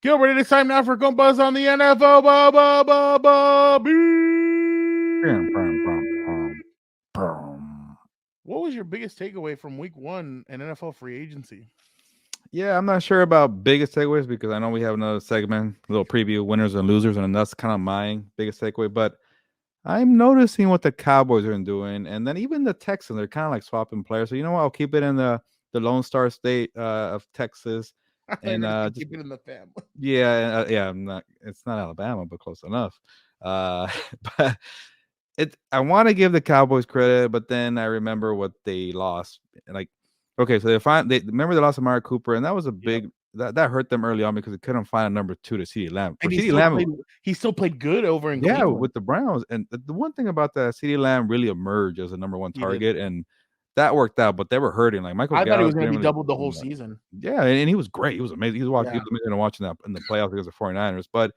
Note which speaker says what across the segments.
Speaker 1: Gilbert, it is time now for Compas on the NFL. What was your biggest takeaway from week 1 in NFL free agency?
Speaker 2: Yeah, I'm not sure about biggest takeaways because I know we have another segment, a little preview, winners and losers, and that's kind of my biggest takeaway. But I'm noticing what the Cowboys are doing, and then even the Texans, they're kind of like swapping players. So you know what? I'll keep it in the Lone Star State of Texas,
Speaker 1: They're
Speaker 2: and
Speaker 1: going to
Speaker 2: just
Speaker 1: keep it in the family.
Speaker 2: yeah. I'm not. It's not Alabama, but close enough. But I want to give the Cowboys credit, but then I remember what they lost. Like, okay, so they remember they lost Amari Cooper, and that was a
Speaker 1: Yep.
Speaker 2: big that hurt them early on because they couldn't find a number 2 to CeeDee Lamb. For
Speaker 1: And
Speaker 2: CeeDee Lamb,
Speaker 1: he still played good over in
Speaker 2: yeah,
Speaker 1: Cleveland.
Speaker 2: with the Browns. And the one thing about that, CeeDee Lamb really emerged as a number 1
Speaker 1: He did.
Speaker 2: target, and that worked out. But they were hurting. Like Michael
Speaker 1: I thought he was
Speaker 2: Gallup
Speaker 1: going to
Speaker 2: didn't
Speaker 1: be
Speaker 2: really,
Speaker 1: doubled the whole season.
Speaker 2: yeah, and he was great. He was amazing. He was
Speaker 1: Yeah.
Speaker 2: amazing watching that in the playoffs against the 49ers. But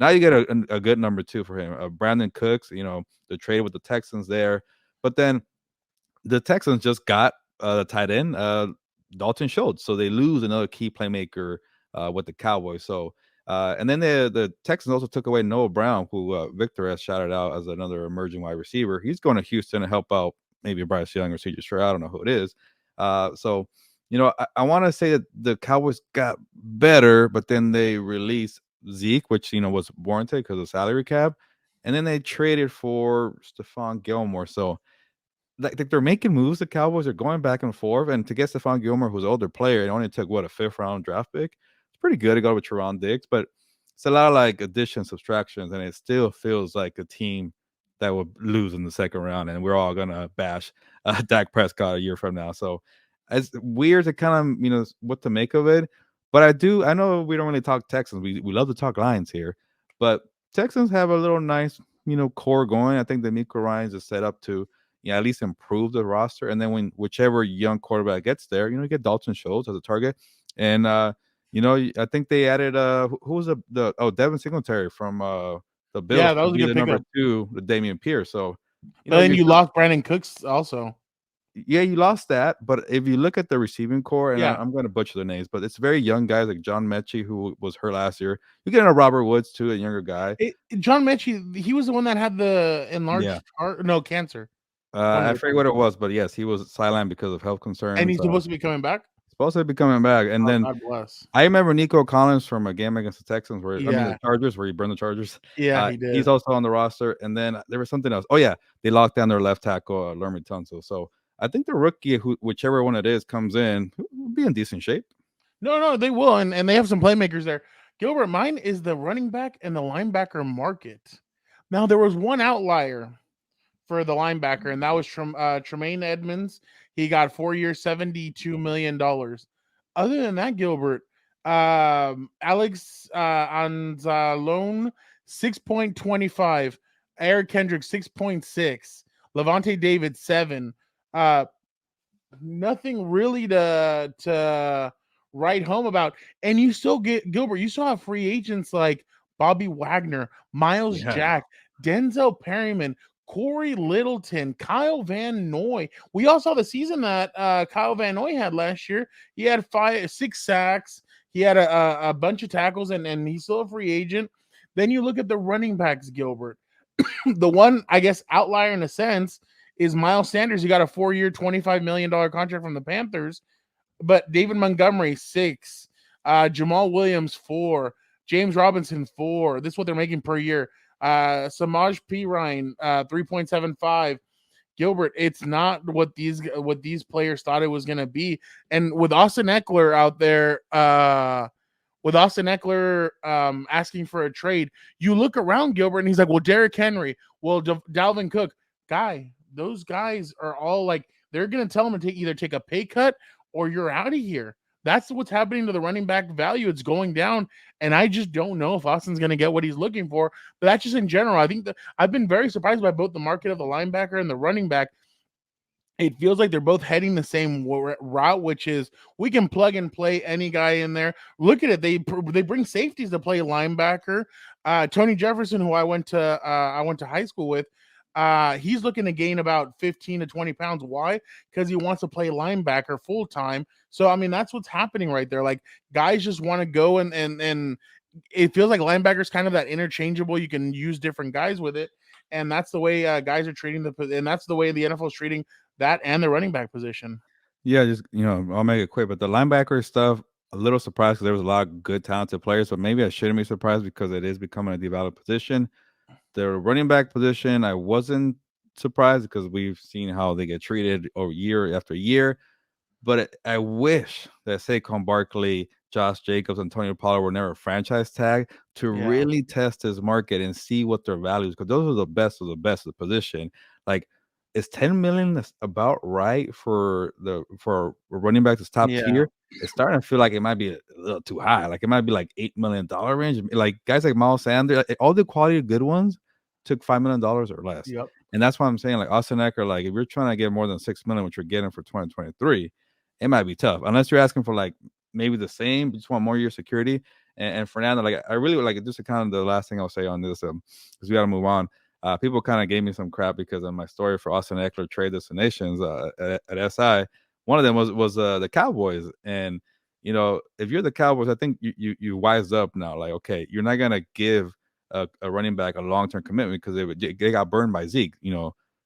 Speaker 2: now you get a good number 2 for him. Brandin Cooks, the trade with the Texans there. But then the Texans just got the tight end, Dalton Schultz. So they lose another key playmaker with the Cowboys. So and then the Texans also took away Noah Brown, who Victor has shouted out as another emerging wide receiver. He's going to Houston to help out maybe Bryce Young or CJ Stroud. I don't know who it is. So I want to say that the Cowboys got better, but then they released Zeke, which was warranted because of salary cap, and then they traded for Stephon Gilmore. So like they're making moves. The Cowboys are going back and forth, and to get Stephon Gilmore, who's an older player, it only took a 5th-round draft pick. It's pretty good to go with Teron Diggs, but it's a lot of like additions, subtractions, and it still feels like a team that will lose in the 2nd round, and we're all gonna bash Dak Prescott a year from now. So it's weird to kind of what to make of it. But I know we don't really talk Texans. We love to talk Lions here, but Texans have a little nice core going. I think the Nico Ryans is set up to at least improve the roster. And then whichever young quarterback gets there, you get Dalton Schultz as a target. And I think they added who was Devin Singletary from the Bills
Speaker 1: Yeah, that
Speaker 2: to
Speaker 1: was a
Speaker 2: be
Speaker 1: good
Speaker 2: the number
Speaker 1: pickup.
Speaker 2: 2, the Damian Pierce. So
Speaker 1: But then
Speaker 2: you
Speaker 1: you lost Brandin Cooks also.
Speaker 2: yeah, you lost that, but if you look at the receiving core, and
Speaker 1: Yeah.
Speaker 2: I'm going to butcher the names, but it's very young guys like John Mechie, who was hurt last year. You get a Robert Woods too, a younger guy.
Speaker 1: John Mechie, he was the one that had the
Speaker 2: Yeah,
Speaker 1: enlarged heart, no, cancer. One of
Speaker 2: I
Speaker 1: the
Speaker 2: forget
Speaker 1: times.
Speaker 2: what it was, but yes, he was sidelined because of health
Speaker 1: And
Speaker 2: concerns.
Speaker 1: he's supposed to be coming back?
Speaker 2: Supposed to be coming back, and
Speaker 1: Oh,
Speaker 2: then
Speaker 1: God bless.
Speaker 2: I remember Nico Collins from a game against the Texans, the
Speaker 1: Yeah.
Speaker 2: Chargers, where he burned the Chargers.
Speaker 1: Yeah, he
Speaker 2: He's
Speaker 1: did.
Speaker 2: also on the roster, and then there was something else. Oh yeah, they locked down their left tackle, Lermy Tunsil. So I think the rookie, whichever one it is, comes in, will be in decent shape.
Speaker 1: No, they will, and they have some playmakers there. Gilbert, mine is the running back and the linebacker market. Now, there was one outlier for the linebacker, and that was from Tremaine Edmonds. He got 4 years, $72 million. Other than that, Gilbert, Alex Anzalone, 6.25. Eric Kendrick, 6.6. Levante David, 7. Uh, Nothing really to write home about. And you still get Gilbert, you still have free agents like Bobby Wagner, Miles
Speaker 2: Yeah,
Speaker 1: Jack, Denzel Perryman, Corey Littleton, Kyle Van Noy. We all saw the season that Kyle Van Noy had last year. He had 6 sacks. He had a bunch of tackles, and he's still a free agent. Then you look at the running backs, Gilbert. The one, I guess, outlier in a sense is Miles Sanders. He got a 4-year, $25 million contract from the Panthers. But David Montgomery, 6. Jamal Williams, 4. James Robinson, 4. This is what they're making per year. Samaj P. Ryan, 3.75. Gilbert, it's not what these players thought it was going to be. And with Austin Eckler out there, asking for a trade, you look around, Gilbert, and he's like, well, Derrick Henry, well, Dalvin Cook. Those guys are all like, they're going to tell him to either take a pay cut or you're out of here. That's what's happening to the running back value. It's going down, and I just don't know if Austin's going to get what he's looking for. But that's just in general. I think that I've been very surprised by both the market of the linebacker and the running back. It feels like they're both heading the same route, which is we can plug and play any guy in there. Look at it; they bring safeties to play linebacker. Tony Jefferson, who I went to high school with, he's looking to gain about 15 to 20 pounds. Why? Because he wants to play linebacker full time. So I mean, that's what's happening right there. Like guys just want to go and it feels like linebackers kind of that interchangeable. You can use different guys with it, and that's the way guys are treating and that's the way the NFL is treating that and the running back position.
Speaker 2: Yeah, just I'll make it quick. But the linebacker stuff, a little surprised because there was a lot of good, talented players. But maybe I shouldn't be surprised because it is becoming a devalued position. The running back position, I wasn't surprised because we've seen how they get treated over year after year. But I wish that Saquon Barkley, Josh Jacobs, Antonio Pollard were never franchise tag to
Speaker 1: Yeah,
Speaker 2: really test his market and see what their values, because those are the best of the best of the position. Like, is 10 million about right for a running back that's top
Speaker 1: yeah,
Speaker 2: tier? It's starting to feel like it might be a little too high. Like it might be like $8 million range. Like guys like Miles Sanders, like, all the quality good ones took $5 million or less.
Speaker 1: yep,
Speaker 2: And that's why I'm saying, like Austin Eckler, like if you're trying to get more than 6 million, which you're getting for 2023, it might be tough unless you're asking for like maybe the same, but just want more year security. And Fernando, like I really would like it. Just kind of the last thing I'll say on this, because we got to move on. People kind of gave me some crap because of my story for Austin Eckler trade destinations at SI. One of them was the Cowboys, and if you're the Cowboys, I think you wise up now. Like, okay, you're not gonna give a running back a long-term commitment because they got burned by Zeke.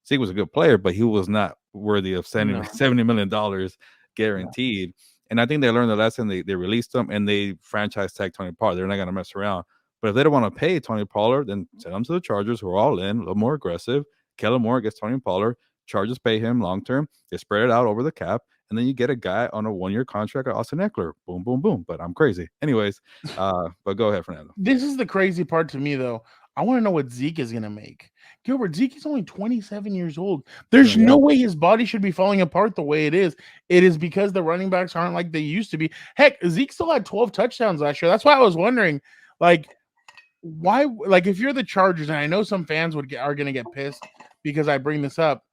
Speaker 2: Zeke was a good player, but he was not worthy of
Speaker 1: no,
Speaker 2: $70 million
Speaker 1: no,
Speaker 2: guaranteed. And I think they learned the lesson. They released them and they franchise tag Tony Pollard. They're not going to mess around. But if they don't want to pay Tony Pollard, then send them to the Chargers, who are all in, a little more aggressive. Kellen Moore gets Tony Pollard. Chargers pay him long term. They spread it out over the cap. And then you get a guy on a 1-year contract at Austin Eckler. Boom, boom, boom. But I'm crazy. Anyways, but go ahead, Fernando.
Speaker 1: this is the crazy part to me, though. I want to know what Zeke is going to make. Gilbert, Zeke is only 27 years old. There's
Speaker 2: Yeah.
Speaker 1: no way his body should be falling apart the way it is. It is because the running backs aren't like they used to be. Heck, Zeke still had 12 touchdowns last year. That's why I was wondering, like, why? Like, if you're the Chargers, and I know some fans are going to get pissed because I bring this up,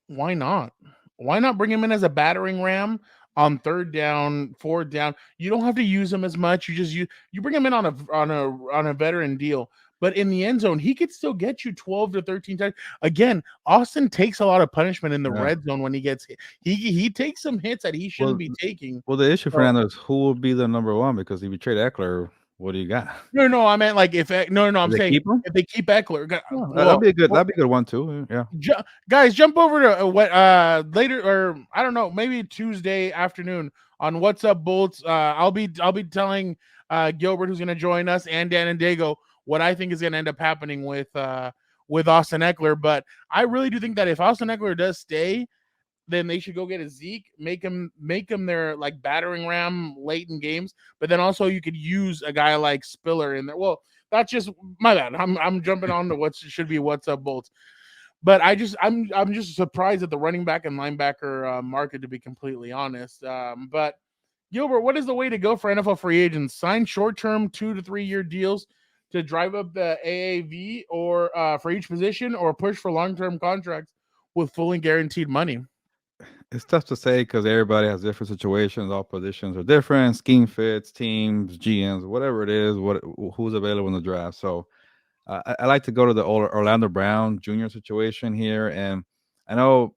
Speaker 1: why not? Why not bring him in as a battering ram on third down, fourth down? You don't have to use him as much. You bring him in on a veteran deal. But in the end zone, he could still get you 12 to 13 times. Again, Austin takes a lot of punishment in the
Speaker 2: Yeah.
Speaker 1: red zone when he gets hit. He takes some hits that he shouldn't
Speaker 2: Well,
Speaker 1: be taking.
Speaker 2: well, the issue,
Speaker 1: So,
Speaker 2: Fernando, is who will be the number one, because if you trade Eckler, what do you got?
Speaker 1: no, I meant like if no, I'm
Speaker 2: Do they
Speaker 1: saying
Speaker 2: keep him?
Speaker 1: if they keep Eckler,
Speaker 2: Oh,
Speaker 1: well,
Speaker 2: that'd be a good one too. Yeah.
Speaker 1: Guys, jump over to what later, or I don't know, maybe Tuesday afternoon on What's Up Bolts. I'll be telling Gilbert, who's going to join us, and Dan and Dago, what I think is going to end up happening with Austin Eckler. But I really do think that if Austin Eckler does stay, then they should go get a Zeke, make him their like battering ram late in games. But then also you could use a guy like Spiller in there. Well, that's just my bad. I'm jumping on to what should be What's Up Bolts. But I'm just surprised at the running back and linebacker market, to be completely honest. But Gilbert, what is the way to go for NFL free agents? Sign short-term 2 to 3 year deals to drive up the AAV, or for each position, or push for long-term contracts with fully guaranteed money.
Speaker 2: It's tough to say because everybody has different situations. All positions are different. Scheme fits, teams, GMs, whatever it is, who's available in the draft. So I like to go to the Orlando Brown Jr. situation here, and I know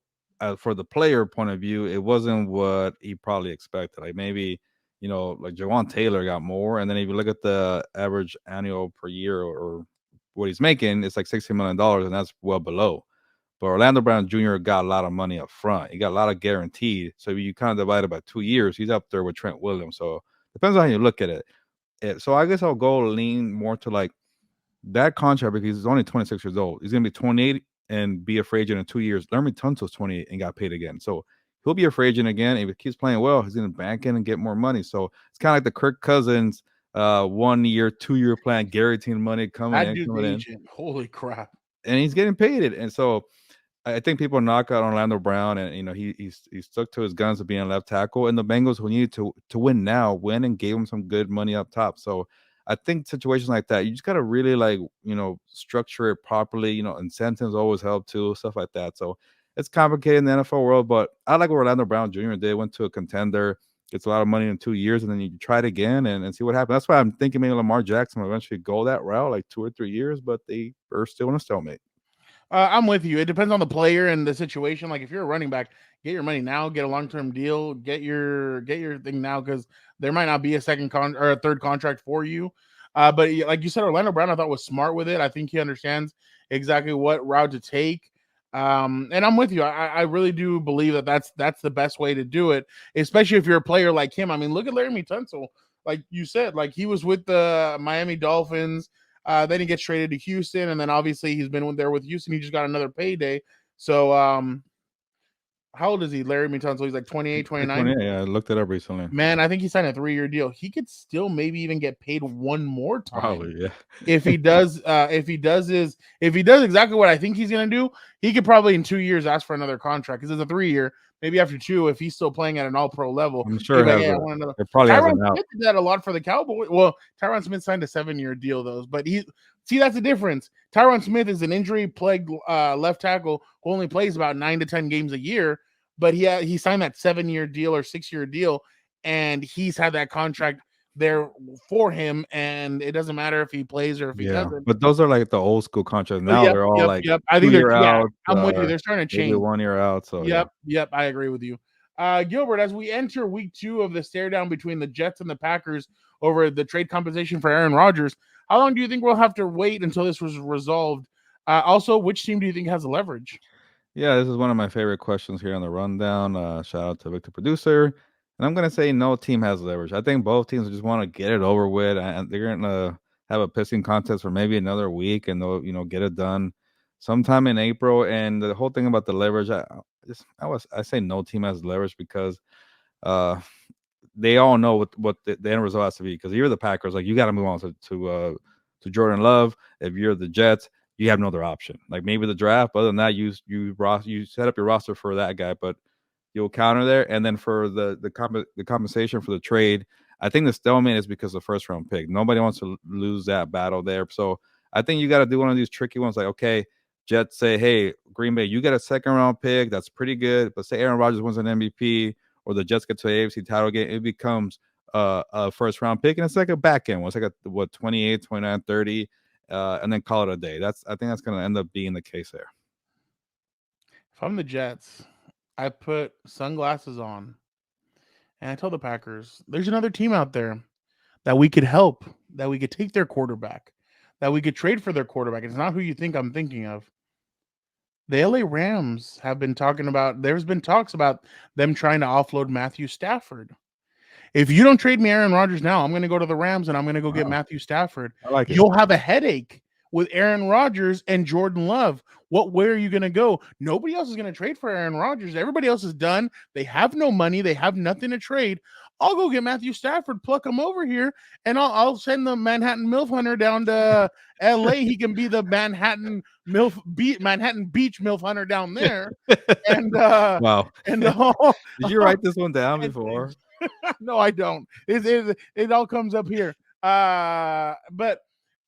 Speaker 2: for the player point of view, it wasn't what he probably expected. Like maybe like Jawan Taylor got more, and then if you look at the average annual per year, or what he's making, it's like $60 million, and that's well below. But Orlando Brown Jr. got a lot of money up front. He got a lot of guaranteed. So you kind of divide it by 2 years. He's up there with Trent Williams. So depends on how you look at it. So I guess I'll go lean more to like that contract, because he's only 26 years old. He's going to be 28 and be a free agent in 2 years. Laremy Tunsil's 28 and got paid again. So he'll be a free agent again. If he keeps playing well, he's going to bank in and get more money. So it's kind of like the Kirk Cousins 1 year, 2 year plan, guaranteeing money coming
Speaker 1: That
Speaker 2: in,
Speaker 1: dude's
Speaker 2: coming in.
Speaker 1: agent, holy crap!
Speaker 2: And he's getting paid it. And so I think people knock out Orlando Brown, and he stuck to his guns of being left tackle. And the Bengals, who needed to win now, win and gave him some good money up top. So I think situations like that, you just got to really structure it properly. Incentives always help too, stuff like that. So it's complicated in the NFL world, but I like what Orlando Brown Jr. did. Went to a contender, gets a lot of money in 2 years, and then you try it again and see what happens. That's why I'm thinking maybe Lamar Jackson will eventually go that route, like 2 or 3 years, but they are still in a stalemate.
Speaker 1: I'm with you. It depends on the player and the situation. Like if you're a running back, get your money now, get a long-term deal, get your thing now, because there might not be a or a third contract for you. But like you said, Orlando Brown, I thought was smart with it. I think he understands exactly what route to take. And I'm with you. I really do believe that that's the best way to do it, especially if you're a player like him. I mean, look at Laramie Tunsil. Like you said, like he was with the Miami Dolphins. Then he gets traded to Houston, and then obviously he's been there with Houston. He just got another payday. So, how old is he? Laramie Tunsil. He's like 28, 29.
Speaker 2: Yeah, I looked it up recently.
Speaker 1: Man, I think he signed a 3-year deal. He could still maybe even get paid one more time.
Speaker 2: Probably, yeah.
Speaker 1: If he does exactly what I think he's gonna do, he could probably in 2 years ask for another contract because it's a 3-year. Maybe after 2, if he's still playing at an all-pro level,
Speaker 2: I'm sure
Speaker 1: I want another.
Speaker 2: it probably has
Speaker 1: Tyron
Speaker 2: an out.
Speaker 1: Smith did that a lot for the Cowboys. Well, Tyron Smith signed a 7-year deal, though. But that's the difference. Tyron Smith is an injury-plagued left tackle who only plays about 9 to 10 games a year. But he signed that 7-year deal or 6-year deal, and he's had that contract there for him, and it doesn't matter if he plays or if he doesn't.
Speaker 2: But those are like the old school contracts. Now they're all like
Speaker 1: I think they're
Speaker 2: out.
Speaker 1: I'm with you. They're starting to change.
Speaker 2: 1 year out. So
Speaker 1: yep, I agree with you. Gilbert, as we enter week 2 of the stare down between the Jets and the Packers over the trade compensation for Aaron Rodgers, how long do you think we'll have to wait until this was resolved? Also, which team do you think has the leverage?
Speaker 2: Yeah, this is one of my favorite questions here on the rundown. Shout out to Victor Producer. And I'm going to say no team has leverage. I think both teams just want to get it over with, and they're going to have a pissing contest for maybe another week, and they'll get it done sometime in April. And the whole thing about the leverage, I say no team has leverage because they all know what the end result has to be. Because you're the Packers, like you got to move on to Jordan Love. If you're the Jets, you have no other option. Like maybe the draft, but other than that, you set up your roster for that guy, but you'll counter there. And then for the compensation for the trade, I think the stalemate is because of the first round pick. Nobody wants to lose that battle there. So I think you got to do one of these tricky ones. Like, okay, Jets say, hey, Green Bay, you get a second round pick. That's pretty good. But say Aaron Rodgers wins an MVP or the Jets get to an AFC title game, it becomes a first round pick and it's like a back end one. It's like 28, 29, 30. And then call it a day. I think that's going to end up being the case there.
Speaker 1: If I'm the Jets, I put sunglasses on and I tell the Packers, there's another team out there that we could help, that we could take their quarterback, that we could trade for their quarterback. It's not who you think I'm thinking of. The LA Rams have been talking about, there's been talks about them trying to offload Matthew Stafford. If you don't trade me Aaron Rodgers now, I'm going to go to the Rams and I'm going to go get Matthew Stafford.
Speaker 2: I like it.
Speaker 1: You'll have a headache with Aaron Rodgers and Jordan Love. Where are you going to go? Nobody else is going to trade for Aaron Rodgers. Everybody else is done. They have no money. They have nothing to trade. I'll go get Matthew Stafford, pluck him over here, and I'll send the Manhattan MILF Hunter down to LA. He can be the Manhattan Beach MILF Hunter down there. And
Speaker 2: wow.
Speaker 1: And
Speaker 2: did you write this one down before?
Speaker 1: No, I don't. It all comes up here. But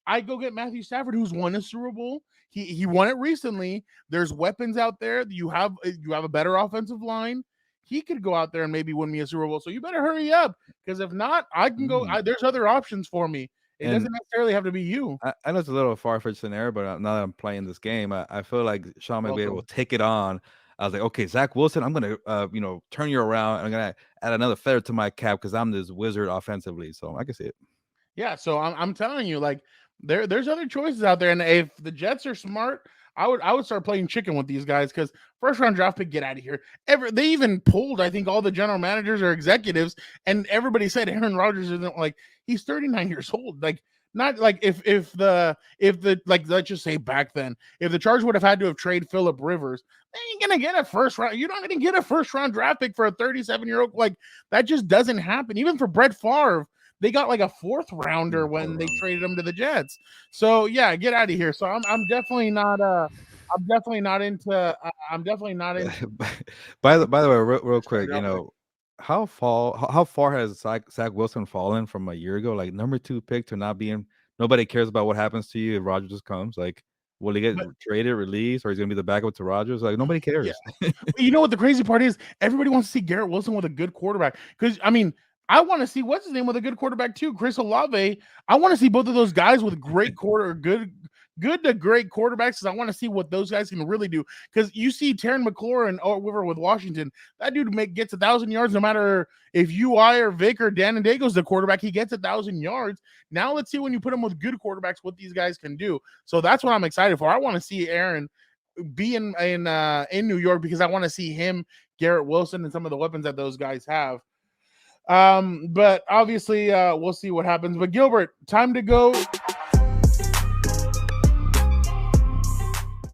Speaker 1: I go get Matthew Stafford, who's won a Super Bowl. He won it recently. There's weapons out there. You have a better offensive line. He could go out there and maybe win me a Super Bowl. So you better hurry up, because if not, I can go. There's other options for me. It doesn't necessarily have to be you.
Speaker 2: I know it's a little far-fetched scenario, but now that I'm playing this game, I feel like Sean McVay will take it on. I was like, okay, Zach Wilson, I'm going to, turn you around. I'm going to add another feather to my cap because I'm this wizard offensively. So I can see it.
Speaker 1: Yeah, so I'm telling you, like, there's other choices out there. And if the Jets are smart, I would start playing chicken with these guys, because first round draft pick, get out of here. They even pulled, I think, all the general managers or executives, and everybody said Aaron Rodgers isn't, like, he's 39 years old. Like, not like if the like, let's just say back then, if the Chargers would have had to have traded Phillip Rivers, they ain't gonna get a first round. You're not gonna get a first round draft pick for a 37-year-old. Like, that just doesn't happen. Even for Brett Favre, they got like a 4th rounder when they traded him to the Jets. So yeah, get out of here. So I'm definitely not into.
Speaker 2: By the way, real quick, how far has Zach Wilson fallen from a year ago? Like, number 2 pick to not being. Nobody cares about what happens to you if Rodgers just comes. Like, will he get traded, released, or he's gonna be the backup to Rodgers? Like, nobody cares.
Speaker 1: Yeah. You know what the crazy part is? Everybody wants to see Garrett Wilson with a good quarterback, because I mean, I want to see what's his name with a good quarterback too, Chris Olave. I want to see both of those guys with great good to great quarterbacks, because I want to see what those guys can really do. Because you see Terran McLaurin over with Washington, that dude gets 1,000 yards no matter if UI or Vic or Danadago's the quarterback. He gets 1,000 yards. Now let's see when you put him with good quarterbacks what these guys can do. So that's what I'm excited for. I want to see Aaron be in New York, because I want to see him, Garrett Wilson, and some of the weapons that those guys have. But obviously we'll see what happens. But Gilbert, time to go